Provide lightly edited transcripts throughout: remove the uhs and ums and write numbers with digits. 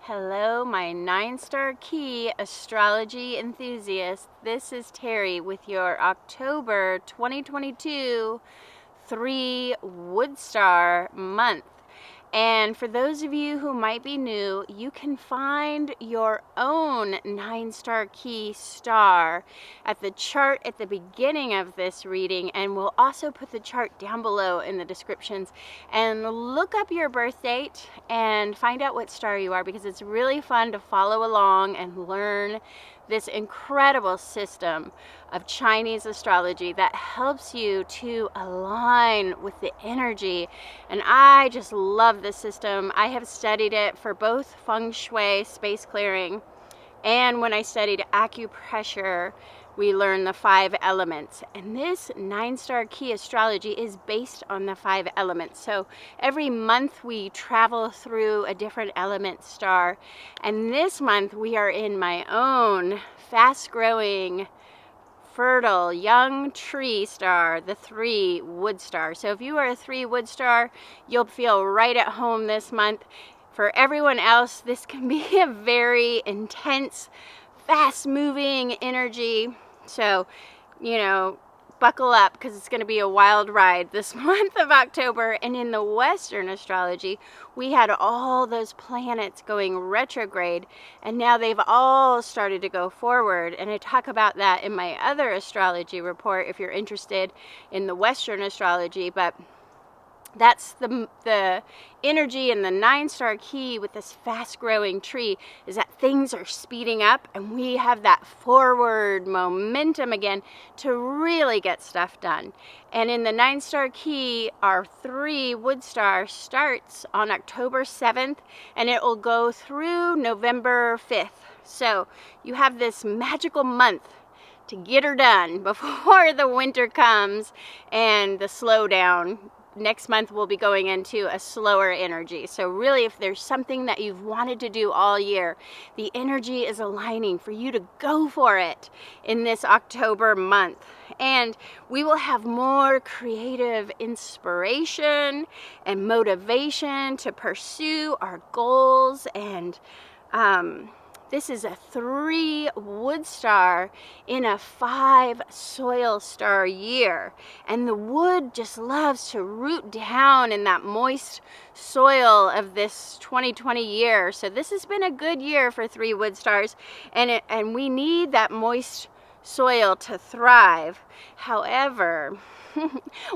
Hello, my 9-star Ki Astrology enthusiast. This is Terry with your October 2022 3 Wood Star month. And for those of you who might be new, you can find your own 9-star Ki star at the chart at the beginning of this reading, and we'll also put the chart down below in the descriptions. And look up your birth date and find out what star you are, because it's really fun to follow along and learn this incredible system of Chinese astrology that helps you to align with the energy. And I just love this system. I have studied it for both feng shui, space clearing, and when I studied acupressure, we learned the 5 elements. And this 9-star Ki astrology is based on the 5 elements. So every month we travel through a different element star. And this month we are in my own fast-growing, fertile, young tree star, the 3 Wood Star. So if you are a 3 Wood Star, you'll feel right at home this month. For everyone else, this can be a very intense, fast-moving energy. So, buckle up, because it's going to be a wild ride this month of October. And in the Western astrology, we had all those planets going retrograde, and now they've all started to go forward. And I talk about that in my other astrology report if you're interested in the Western astrology. But that's the energy in the 9-star Ki with this fast-growing tree, is that things are speeding up and we have that forward momentum again to really get stuff done. And in the 9-star Ki, our 3 Wood Star starts on October 7th and it will go through November 5th. So you have this magical month to get her done before the winter comes and the slowdown. Next month we'll be going into a slower energy. So really, if there's something that you've wanted to do all year, the energy is aligning for you to go for it in this October month. And we will have more creative inspiration and motivation to pursue our goals. And this is a 3 Wood Star in a 5 Soil Star year. And the wood just loves to root down in that moist soil of this 2020 year. So this has been a good year for 3 Wood Stars, and we need that moist soil to thrive. However,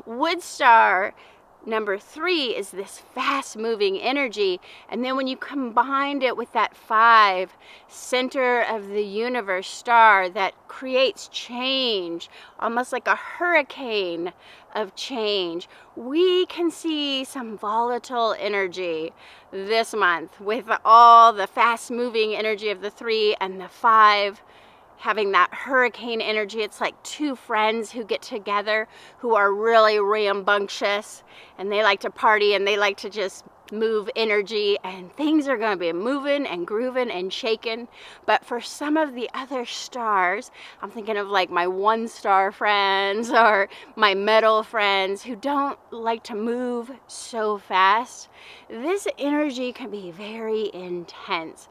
Wood Star number 3 is this fast-moving energy, and then when you combined it with that 5 center of the universe star that creates change, almost like a hurricane of change, we can see some volatile energy this month with all the fast-moving energy of the 3 and the 5 having that hurricane energy. It's like 2 friends who get together who are really rambunctious, and they like to party and they like to just move energy, and things are going to be moving and grooving and shaking. But for some of the other stars, I'm thinking of like my 1-star friends or my metal friends who don't like to move so fast, this energy can be very intense.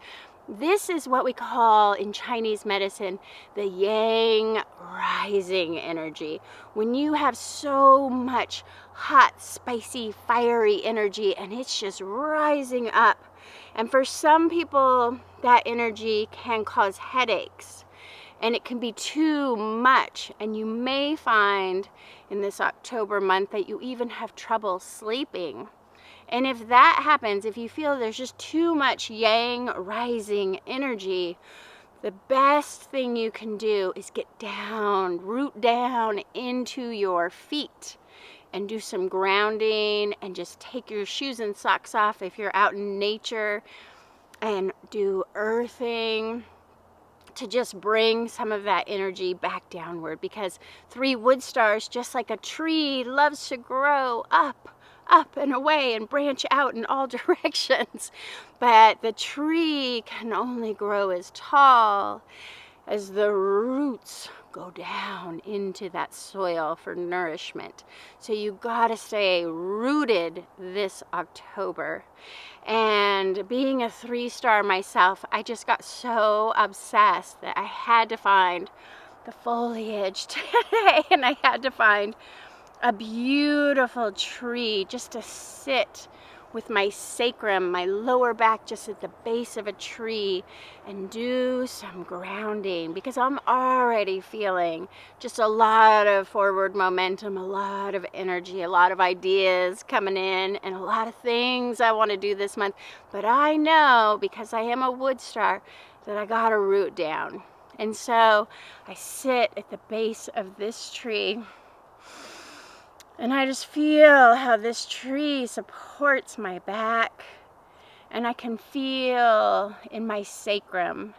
This is what we call in Chinese medicine the yang rising energy. When you have so much hot, spicy, fiery energy and it's just rising up. And for some people, that energy can cause headaches, and it can be too much. And you may find in this October month that you even have trouble sleeping. And if that happens, if you feel there's just too much yang rising energy, the best thing you can do is get down, root down into your feet and do some grounding, and just take your shoes and socks off if you're out in nature, and do earthing to just bring some of that energy back downward. Because 3 Wood Stars, just like a tree, loves to grow up and away and branch out in all directions. But the tree can only grow as tall as the roots go down into that soil for nourishment. So you gotta stay rooted this October. And being a 3-star myself, I just got so obsessed that I had to find the foliage today, and I had to find a beautiful tree just to sit with my sacrum, my lower back, just at the base of a tree and do some grounding, because I'm already feeling just a lot of forward momentum, a lot of energy, a lot of ideas coming in, and a lot of things I want to do this month. But I know, because I am a wood star, that I got to root down. And so I sit at the base of this tree, and I just feel how this tree supports my back, and I can feel in my sacrum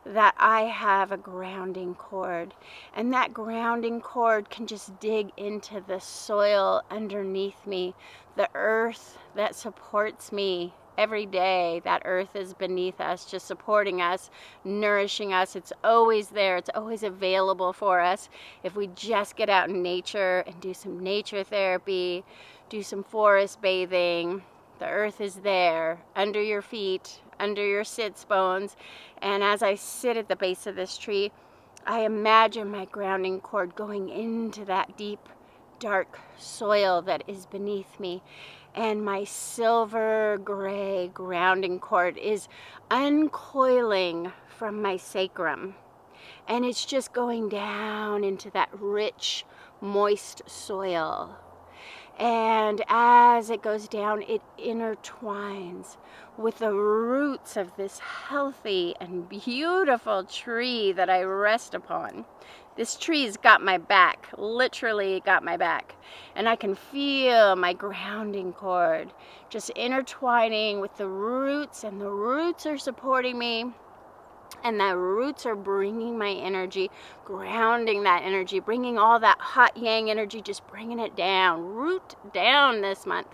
that I have a grounding cord, and that grounding cord can just dig into the soil underneath me, the earth that supports me every day. That earth is beneath us, just supporting us, nourishing us. It's always there. It's always available for us if we just get out in nature and do some nature therapy, do some forest bathing. The earth is there under your feet, under your sits bones. And as I sit at the base of this tree, I imagine my grounding cord going into that deep, dark soil that is beneath me. And my silver gray grounding cord is uncoiling from my sacrum. And it's just going down into that rich, moist soil. And as it goes down, it intertwines with the roots of this healthy and beautiful tree that I rest upon. This tree's got my back, literally got my back. And I can feel my grounding cord just intertwining with the roots, and the roots are supporting me. And the roots are bringing my energy, grounding that energy, bringing all that hot yang energy, just bringing it down, root down this month.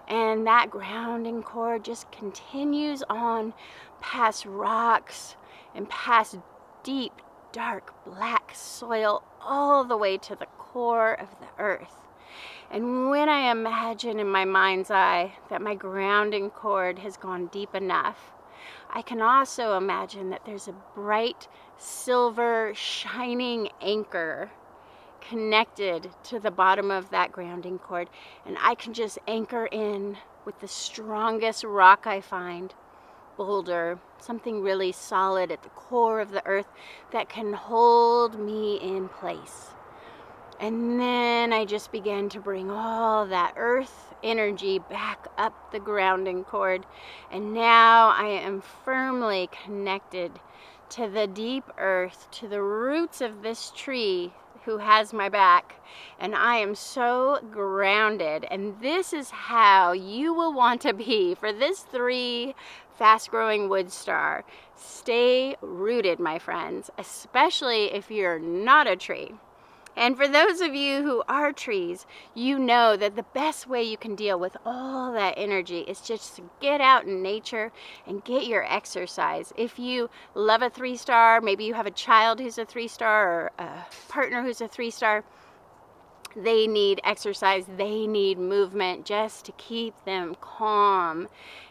And that grounding cord just continues on past rocks and past deep, dark, black soil, all the way to the core of the earth. And when I imagine in my mind's eye that my grounding cord has gone deep enough, I can also imagine that there's a bright, silver, shining anchor connected to the bottom of that grounding cord. And I can just anchor in with the strongest rock I find, boulder, something really solid at the core of the earth that can hold me in place. And then I just began to bring all that earth energy back up the grounding cord. And now I am firmly connected to the deep earth, to the roots of this tree who has my back. And I am so grounded. And this is how you will want to be for this 3 fast-growing wood star. Stay rooted, my friends, especially if you're not a tree. And for those of you who are trees, you know that the best way you can deal with all that energy is just to get out in nature and get your exercise. If you love a 3-star, maybe you have a child who's a 3-star or a partner who's a 3-star, they need exercise, they need movement just to keep them calm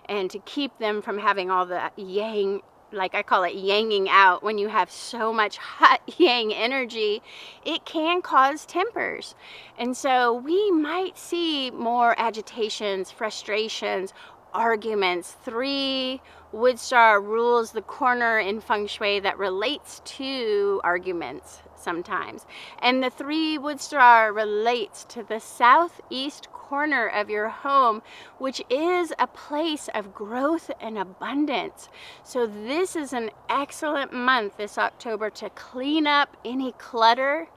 and to keep them from having all the yang, like I call it yanging out. When you have so much hot yang energy, it can cause tempers. And so we might see more agitations, frustrations, arguments. 3 wood star rules the corner in feng shui that relates to arguments sometimes. And the 3 wood star relates to the southeast corner of your home, which is a place of growth and abundance. So this is an excellent month, this October, to clean up any clutter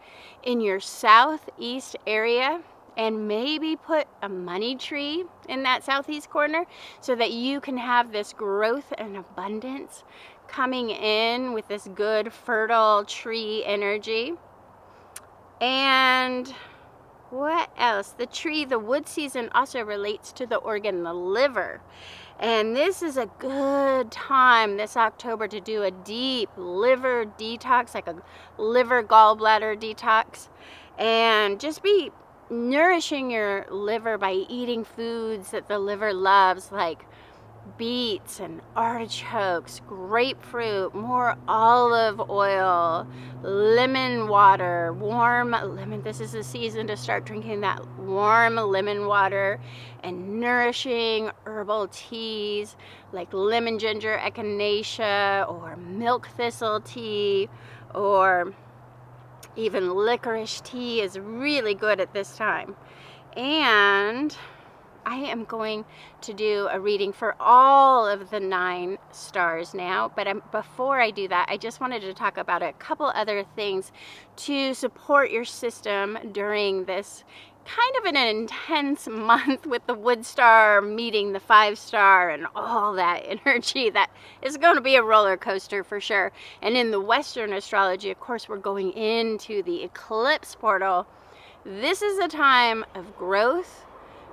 in your southeast area, and maybe put a money tree in that southeast corner so that you can have this growth and abundance coming in with this good fertile tree energy. And What else? The tree, the wood season also relates to the organ, the liver. And this is a good time this October to do a deep liver detox, like a liver gallbladder detox. And just be nourishing your liver by eating foods that the liver loves, like beets and artichokes, grapefruit, more olive oil, lemon water, warm lemon. This is the season to start drinking that warm lemon water, and nourishing herbal teas like lemon ginger echinacea or milk thistle tea, or even licorice tea is really good at this time. And I am going to do a reading for all of the 9 stars now, but before I do that, I just wanted to talk about a couple other things to support your system during this kind of an intense month with the wood star meeting the 5 star and all that energy. That is going to be a roller coaster for sure. And in the Western astrology, of course, we're going into the eclipse portal. This is a time of growth,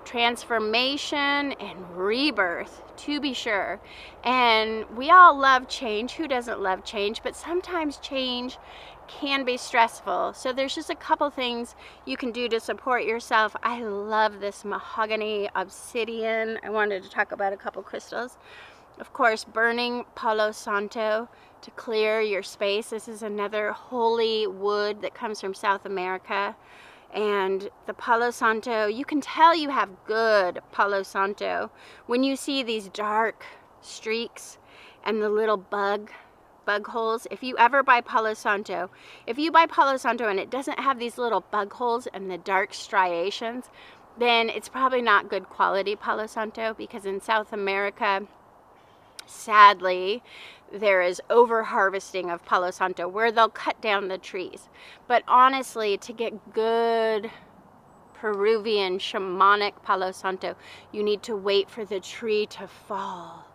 transformation, and rebirth, to be sure. And we all love change. Who doesn't love change? But sometimes change can be stressful. So there's just a couple things you can do to support yourself. I love this mahogany obsidian. I wanted to talk about a couple crystals. Of course, burning Palo Santo to clear your space. This is another holy wood that comes from South America. And the Palo Santo, you can tell you have good Palo Santo when you see these dark streaks and the little bug holes. If you ever buy Palo Santo, if you buy Palo Santo and it doesn't have these little bug holes and the dark striations, then it's probably not good quality Palo Santo, because in South America, sadly, there is over harvesting of Palo Santo where they'll cut down the trees. But honestly, to get good Peruvian shamanic Palo Santo, you need to wait for the tree to fall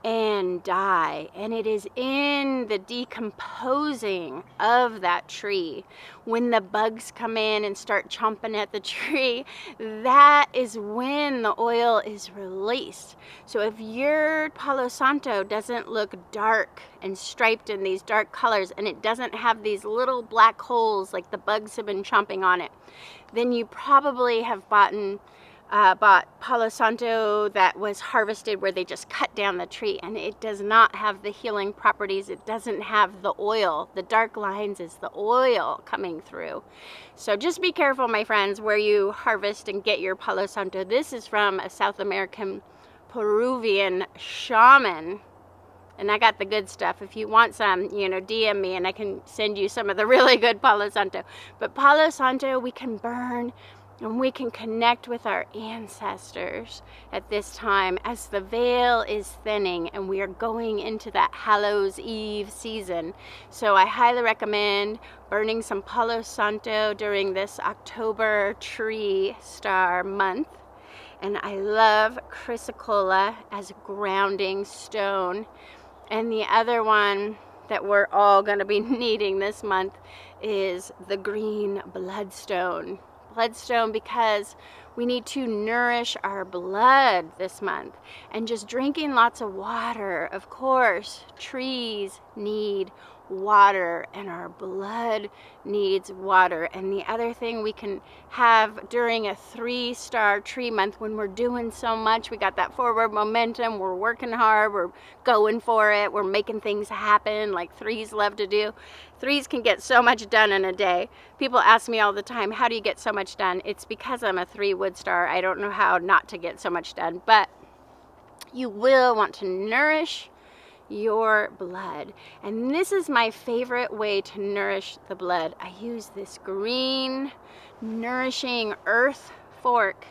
and die. And it is in the decomposing of that tree, when the bugs come in and start chomping at the tree, that is when the oil is released. So if your Palo Santo doesn't look dark and striped in these dark colors, and it doesn't have these little black holes like the bugs have been chomping on it, then you probably have bought Palo Santo that was harvested where they just cut down the tree, and it does not have the healing properties. It doesn't have the oil. The dark lines is the oil coming through. So just be careful, my friends, where you harvest and get your Palo Santo. This is from a South American Peruvian shaman, and I got the good stuff. If you want some, DM me and I can send you some of the really good Palo Santo. But Palo Santo we can burn, and we can connect with our ancestors at this time as the veil is thinning and we are going into that Hallows Eve season. So I highly recommend burning some Palo Santo during this October tree star month. And I love chrysocolla as a grounding stone. And the other one that we're all going to be needing this month is the green bloodstone. Bloodstone, because we need to nourish our blood this month, and just drinking lots of water. Of course, trees need water and our blood needs water. And the other thing we can have during a 3-star tree month, when we're doing so much, we got that forward momentum, we're working hard, we're going for it, we're making things happen like 3s love to do. 3s can get so much done in a day. People ask me all the time, how do you get so much done? It's because I'm a 3 wood star. I don't know how not to get so much done, but you will want to nourish your blood. And this is my favorite way to nourish the blood. I use this green nourishing earth fork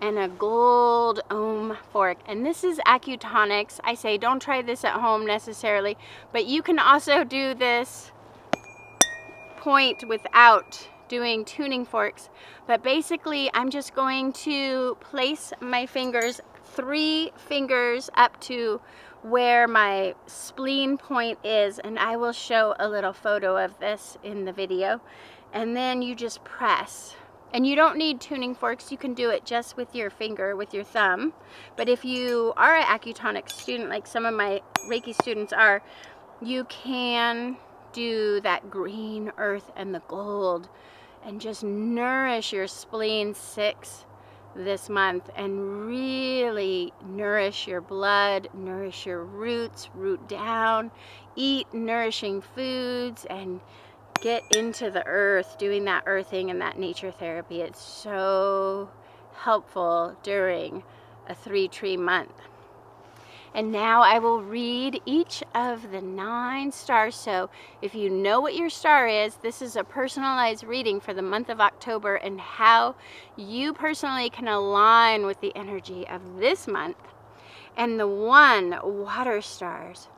and a gold ohm fork, and this is Accutonics. I say don't try this at home necessarily, but you can also do this point without doing tuning forks. But basically I'm just going to place my fingers, 3 fingers up to where my spleen point is, and I will show a little photo of this in the video. And then you just press, And you don't need tuning forks. You can do it just with your finger, with your thumb. But if you are an acutonic student, like some of my Reiki students are, you can do that green earth and the gold and just nourish your spleen 6 this month and really nourish your blood, nourish your roots, root down, eat nourishing foods, and get into the earth, doing that earthing and that nature therapy. It's so helpful during a 3-tree month. And now I will read each of the 9 stars. So if you know what your star is, this is a personalized reading for the month of October and how you personally can align with the energy of this month. And the 1, water stars.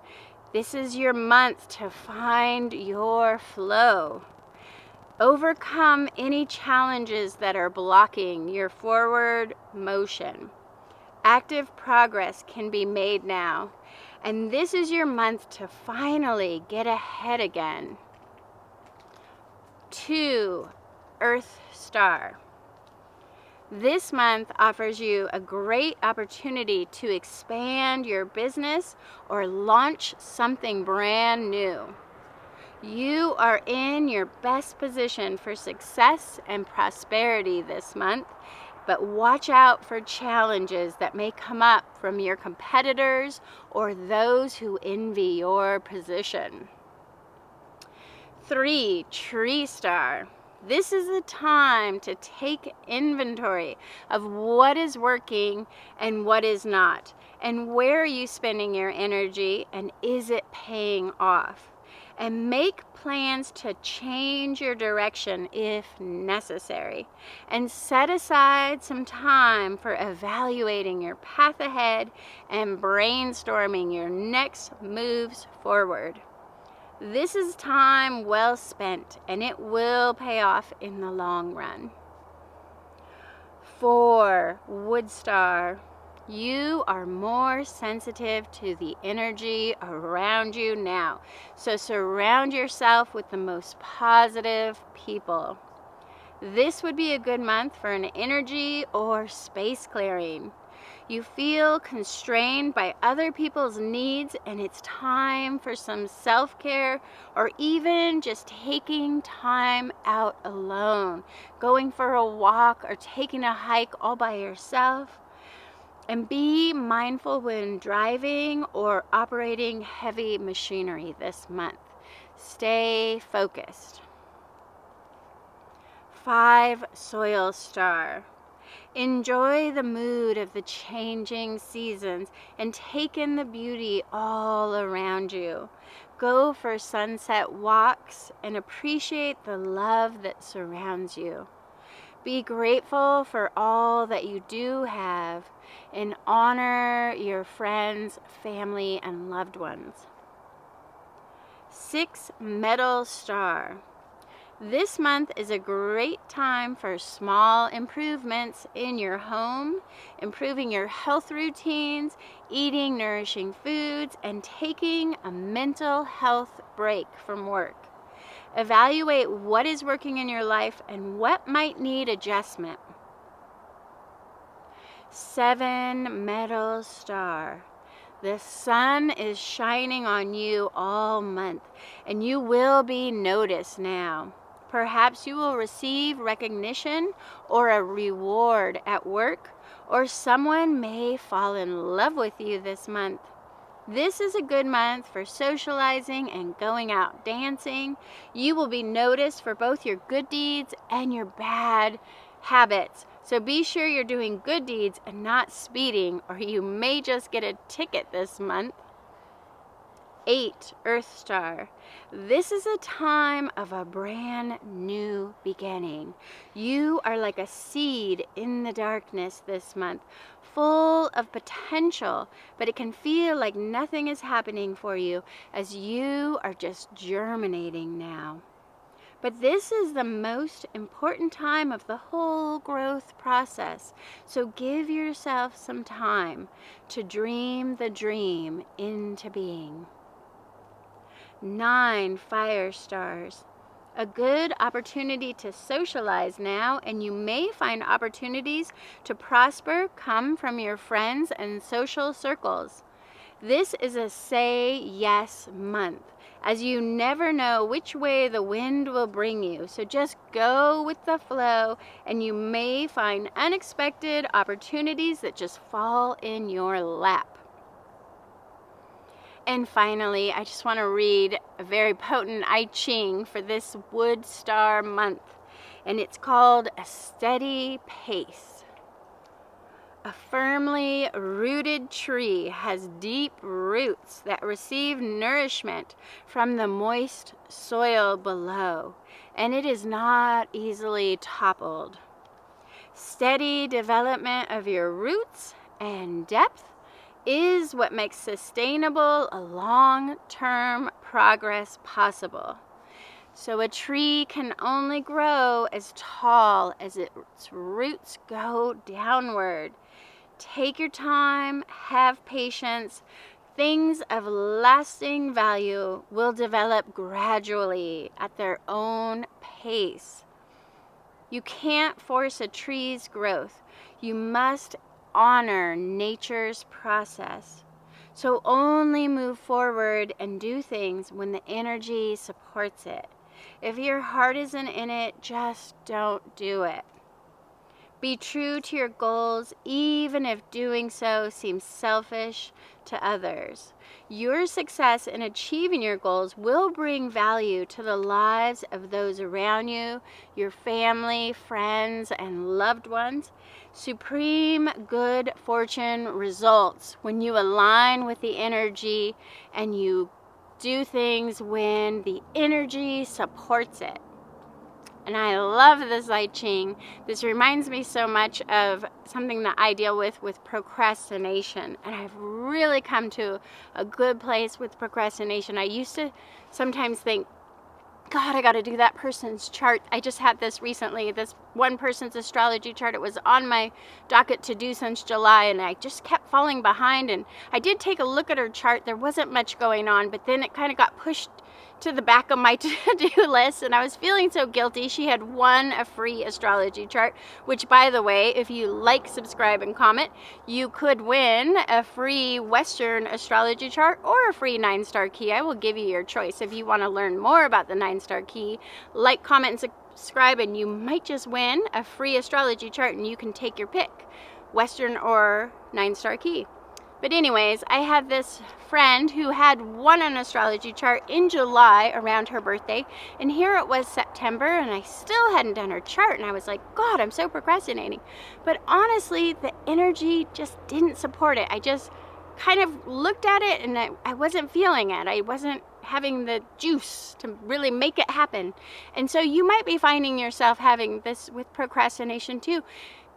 This is your month to find your flow. Overcome any challenges that are blocking your forward motion. Active progress can be made now, and this is your month to finally get ahead again. 2, Earth Star. This month offers you a great opportunity to expand your business or launch something brand new. You are in your best position for success and prosperity this month, but watch out for challenges that may come up from your competitors or those who envy your position. 3, Tree Star. This is the time to take inventory of what is working and what is not, and where are you spending your energy and is it paying off? And make plans to change your direction if necessary. And set aside some time for evaluating your path ahead and brainstorming your next moves forward. This is time well spent, and it will pay off in the long run. 4, Wood Star. You are more sensitive to the energy around you now. So surround yourself with the most positive people. This would be a good month for an energy or space clearing. You feel constrained by other people's needs, and it's time for some self-care or even just taking time out alone, going for a walk or taking a hike all by yourself. And be mindful when driving or operating heavy machinery this month. Stay focused. 5, Soil Star. Enjoy the mood of the changing seasons and take in the beauty all around you. Go for sunset walks and appreciate the love that surrounds you. Be grateful for all that you do have and honor your friends, family, and loved ones. 6, Metal Star. This month is a great time for small improvements in your home, improving your health routines, eating nourishing foods, and taking a mental health break from work. Evaluate what is working in your life and what might need adjustment. 7, Metal Star. The sun is shining on you all month, and you will be noticed now. Perhaps you will receive recognition or a reward at work, or someone may fall in love with you this month. This is a good month for socializing and going out dancing. You will be noticed for both your good deeds and your bad habits. So be sure you're doing good deeds and not speeding, or you may just get a ticket this month. 8, Earth Star. This is a time of a brand new beginning. You are like a seed in the darkness this month, full of potential, but it can feel like nothing is happening for you as you are just germinating now. But this is the most important time of the whole growth process. So give yourself some time to dream the dream into being. 9, Fire Stars. a good opportunity to socialize now, and you may find opportunities to prosper come from your friends and social circles. This is a say yes month, as you never know which way the wind will bring you. So just go with the flow, and you may find unexpected opportunities that just fall in your lap. And finally, I just want to read a very potent I Ching for this Wood Star month, and it's called A Steady Pace. A firmly rooted tree has deep roots that receive nourishment from the moist soil below, and it is not easily toppled. Steady development of your roots and depth is what makes sustainable long-term progress possible. So a tree can only grow as tall as its roots go downward. Take your time, have patience. Things of lasting value will develop gradually at their own pace. You can't force a tree's growth. You must honor nature's process. So only move forward and do things when the energy supports it. If your heart isn't in it, just don't do it. Be true to your goals, even if doing so seems selfish to others. Your success in achieving your goals will bring value to the lives of those around you, your family, friends, and loved ones. Supreme good fortune results when you align with the energy and you do things when the energy supports it. And I love this I Ching. This reminds me so much of something that I deal with procrastination. And I've really come to a good place with procrastination. I used to sometimes think, God, I got to do that person's chart. I just had this recently, this one person's astrology chart. It was on my docket to do since July, and I just kept falling behind. And I did take a look at her chart. There wasn't much going on, but then it kind of got pushed to the back of my to-do list, and I was feeling so guilty. She had won a free astrology chart, which, by the way, if you like, subscribe, and comment, you could win a free Western astrology chart or a free 9-star key. I will give you your choice. If you want to learn more about the 9-star key, like, comment, and subscribe, and you might just win a free astrology chart, and you can take your pick, Western or 9-star key. But anyways, I had this friend who had won an astrology chart in July around her birthday, and here it was September, and I still hadn't done her chart, and I was like, God, I'm so procrastinating. But honestly, the energy just didn't support it. I just kind of looked at it, and I wasn't feeling it. I wasn't having the juice to really make it happen. And so you might be finding yourself having this with procrastination too.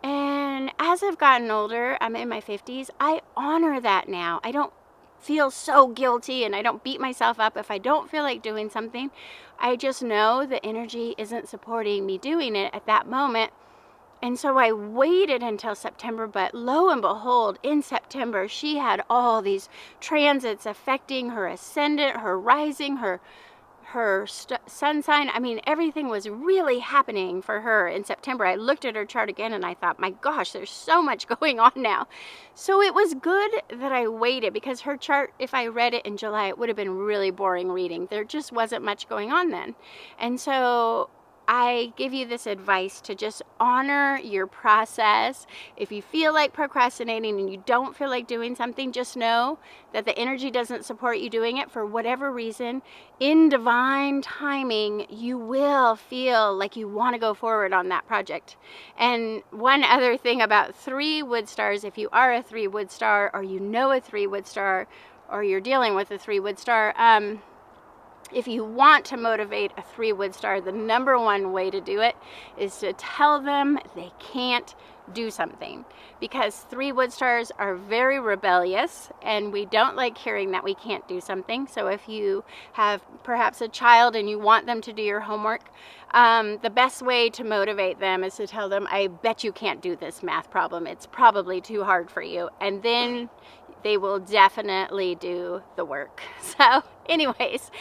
And as I've gotten older, I'm in my 50s, I honor that now. I don't feel so guilty, and I don't beat myself up if I don't feel like doing something. I just know the energy isn't supporting me doing it at that moment. And so I waited until September, but lo and behold, in September, she had all these transits affecting her ascendant, her rising, her sun sign. I mean, everything was really happening for her in September. I looked at her chart again and I thought, my gosh, there's so much going on now. So it was good that I waited, because her chart, if I read it in July, it would have been really boring reading. There just wasn't much going on then. And so I give you this advice to just honor your process. If you feel like procrastinating and you don't feel like doing something, just know that the energy doesn't support you doing it for whatever reason. In divine timing, you will feel like you want to go forward on that project. And one other thing about 3 wood stars, if you are a 3 wood star, or you know a 3 wood star, or you're dealing with a 3 wood star, if you want to motivate a 3 wood star, the number one way to do it is to tell them they can't do something, because 3 wood stars are very rebellious, and we don't like hearing that we can't do something. So if you have perhaps a child and you want them to do your homework, the best way to motivate them is to tell them, I bet you can't do this math problem. It's probably too hard for you. And then they will definitely do the work. So anyways,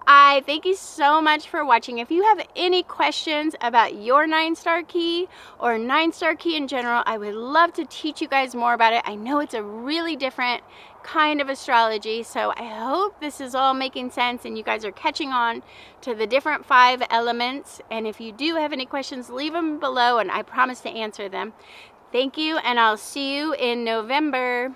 I thank you so much for watching. If you have any questions about your 9-star key or 9-star key in general, I would love to teach you guys more about it. I know it's a really different kind of astrology, so I hope this is all making sense and you guys are catching on to the different 5 elements. And if you do have any questions, leave them below and I promise to answer them. Thank you, and I'll see you in November.